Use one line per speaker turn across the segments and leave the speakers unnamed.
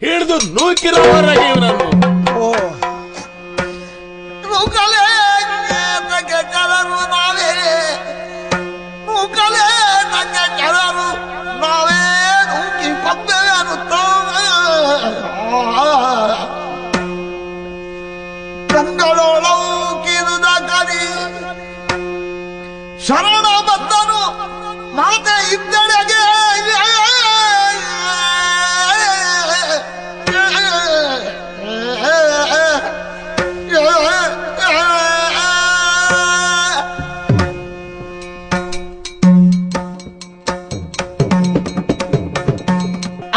ಹಿಡಿದು ನೂಕಿರೋವರೆಗೆ ಇವನನ್ನು.
ಓ ನೂಕಲೇ ಕೆಲರು ನಾವೇ, ನೂಕಲೇ ಕೆಲರು ನಾವೇ ನೂಕಿ ಕೊಂದೇವೆ ಅನ್ನುತ್ತೇವೆ. ಕಂಗಳೊಳೌಕಿದುದ ಕರಿ ಶರಣ ಬದ್ದನು ಮಾತೆ ಇದ್ದಡೆಗೆ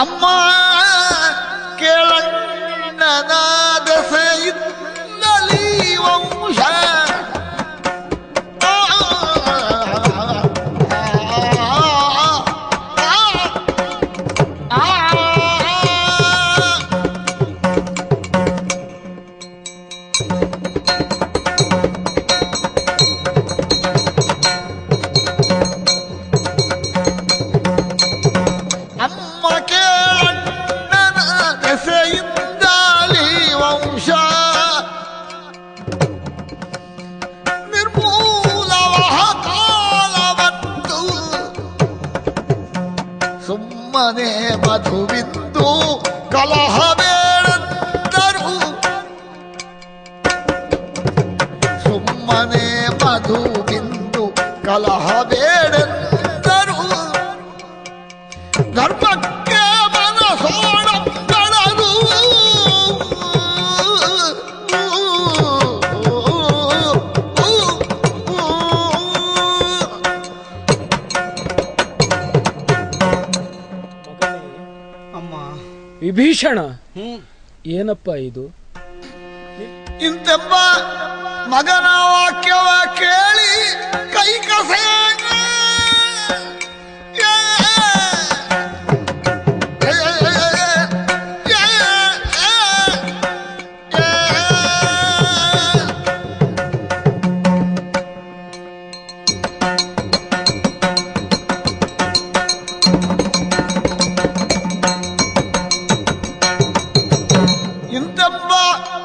ಅಮ್ಮ ಕೇಳಣ್ಣನ ದೆಸೆಯಿಂದಲೀ ವಂಶ ಸುಮ್ಮನೆ ಮಧುವಿಂದು ಕಲಹಬೇಡಂದರು, ಸುಮ್ಮನೆ ಮಧುವಿಂದು ಕಲಹಬೇಡಂದರು. ಧರ್ಮಕ್ಕೆ ಮನಸೋಡಂಗಳರು
ವಿಭೀಷಣ, ಏನಪ್ಪ ಇದು?
ಇಂತೆಂಬ ಮಗನ ವಾಕ್ಯವ ಕೇಳಿ ಕೈ ಕಸೆ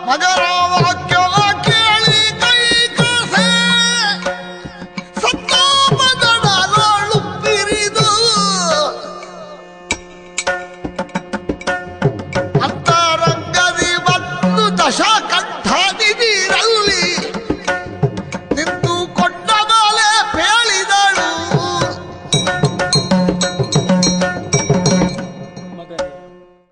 ಮಗನ ವಾಕ್ಯ